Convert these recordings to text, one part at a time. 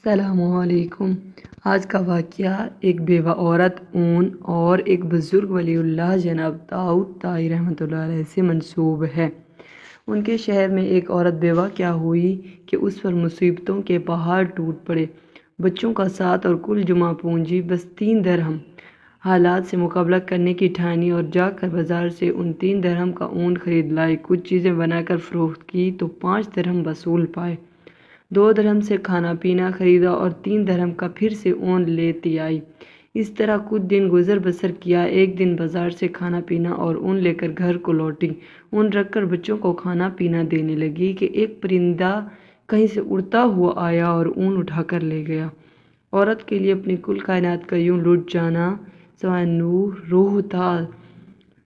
السلام علیکم۔ آج کا واقعہ ایک بیوہ عورت اون اور ایک بزرگ ولی اللہ جناب داؤد طائی رحمۃ اللہ علیہ سے منسوب ہے۔ ان کے شہر میں ایک عورت بیوہ کیا ہوئی کہ اس پر مصیبتوں کے پہاڑ ٹوٹ پڑے۔ بچوں کا ساتھ اور کل جمع پونجی بس 3 درہم۔ حالات سے مقابلہ کرنے کی ٹھانی اور جا کر بازار سے ان 3 درہم کا اون خرید لائی۔ کچھ چیزیں بنا کر فروخت کی تو 5 درہم وصول پائے۔ 2 درہم سے کھانا پینا خریدا اور 3 درہم کا پھر سے اون لیتی آئی۔ اس طرح کچھ دن گزر بسر کیا۔ ایک دن بازار سے کھانا پینا اور اون لے کر گھر کو لوٹی۔ اون رکھ کر بچوں کو کھانا پینا دینے لگی کہ ایک پرندہ کہیں سے اڑتا ہوا آیا اور اون اٹھا کر لے گیا۔ عورت کے لیے اپنی کل کائنات کا یوں لٹ جانا سوائے نور روح تھا۔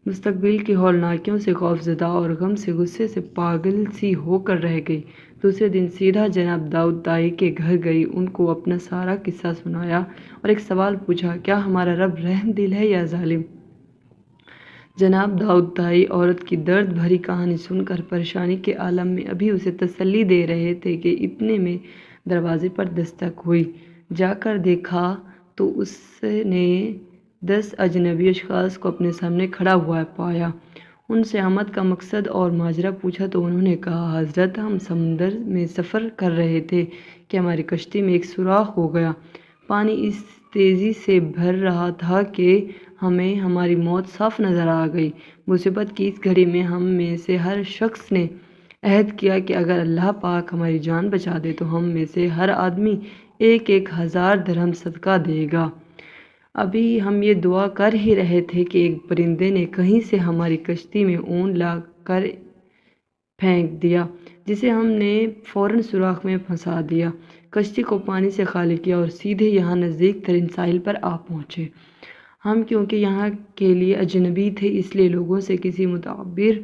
مستقبل کی ہولناکیوں سے خوف زدہ اور غم سے غصے سے پاگل سی ہو کر رہ گئی۔ دوسرے دن سیدھا جناب داؤد طائی کے گھر گئی، ان کو اپنا سارا قصہ سنایا اور ایک سوال پوچھا، کیا ہمارا رب رحم دل ہے یا ظالم؟ جناب داؤد طائی عورت کی درد بھری کہانی سن کر پریشانی کے عالم میں ابھی اسے تسلی دے رہے تھے کہ اتنے میں دروازے پر دستک ہوئی۔ جا کر دیکھا تو اس نے 10 اجنبی اشخاص کو اپنے سامنے کھڑا ہوا پایا۔ ان سے آمد کا مقصد اور ماجرا پوچھا تو انہوں نے کہا، حضرت ہم سمندر میں سفر کر رہے تھے کہ ہماری کشتی میں ایک سوراخ ہو گیا۔ پانی اس تیزی سے بھر رہا تھا کہ ہمیں ہماری موت صاف نظر آ گئی۔ مصیبت کی اس گھڑی میں ہم میں سے ہر شخص نے عہد کیا کہ اگر اللہ پاک ہماری جان بچا دے تو ہم میں سے ہر آدمی 1000 درہم صدقہ دے گا۔ ابھی ہم یہ دعا کر ہی رہے تھے کہ ایک پرندے نے کہیں سے ہماری کشتی میں اون لا کر پھینک دیا، جسے ہم نے فوراً سوراخ میں پھنسا دیا، کشتی کو پانی سے خالی کیا اور سیدھے یہاں نزدیک ترین ساحل پر آ پہنچے۔ ہم کیونکہ یہاں کے لیے اجنبی تھے اس لیے لوگوں سے کسی معتبر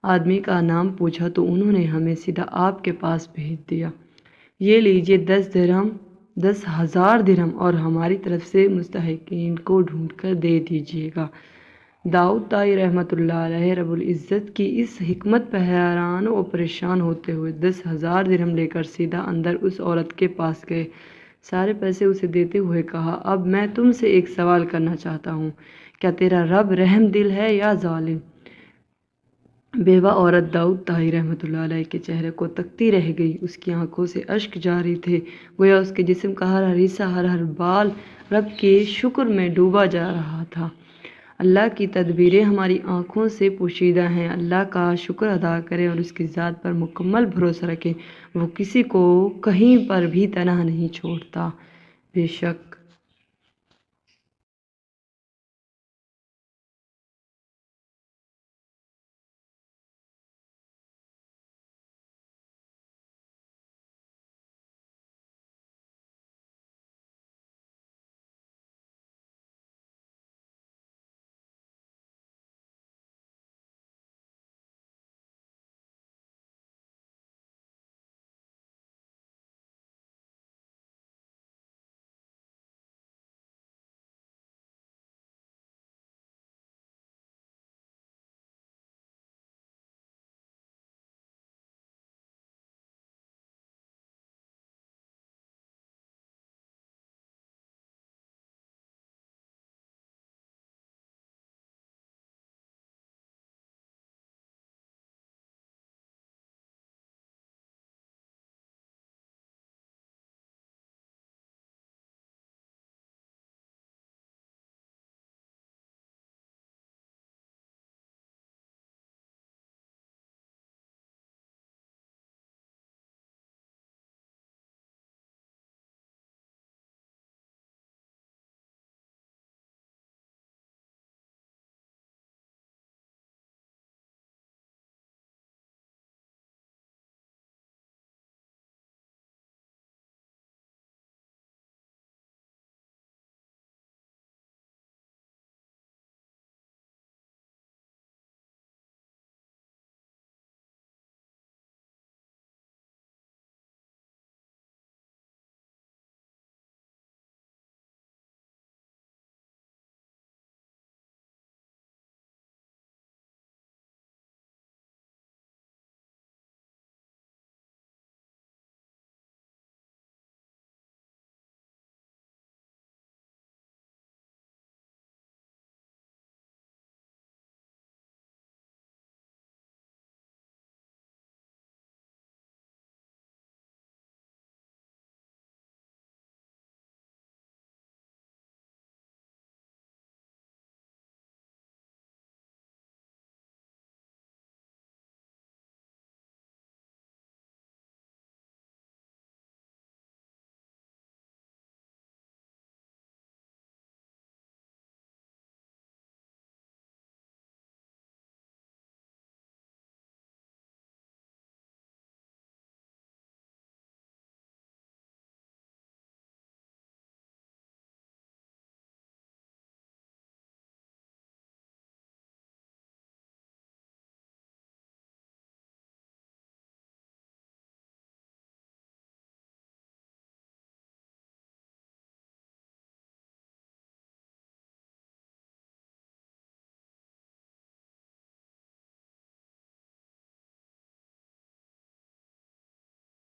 آدمی کا نام پوچھا تو انہوں نے ہمیں سیدھا آپ کے پاس بھیج دیا۔ یہ لیجیے 10 درہم، 10,000 درہم اور ہماری طرف سے مستحقین کو ڈھونڈ کر دے دیجیے گا۔ داؤد طائی رحمۃ اللہ علیہ رب العزت کی اس حکمت پر حیران و پریشان ہوتے ہوئے 10,000 درہم لے کر سیدھا اندر اس عورت کے پاس گئے۔ سارے پیسے اسے دیتے ہوئے کہا، اب میں تم سے ایک سوال کرنا چاہتا ہوں، کیا تیرا رب رحم دل ہے یا ظالم؟ بیوہ عورت داؤد طائی رحمۃ اللہ علیہ کے چہرے کو تکتی رہ گئی۔ اس کی آنکھوں سے اشک جاری تھے، گویا اس کے جسم کا ہر حصہ ہر بال رب کے شکر میں ڈوبا جا رہا تھا۔ اللہ کی تدبیریں ہماری آنکھوں سے پوشیدہ ہیں۔ اللہ کا شکر ادا کریں اور اس کی ذات پر مکمل بھروسہ رکھیں، وہ کسی کو کہیں پر بھی تنہا نہیں چھوڑتا۔ بے شک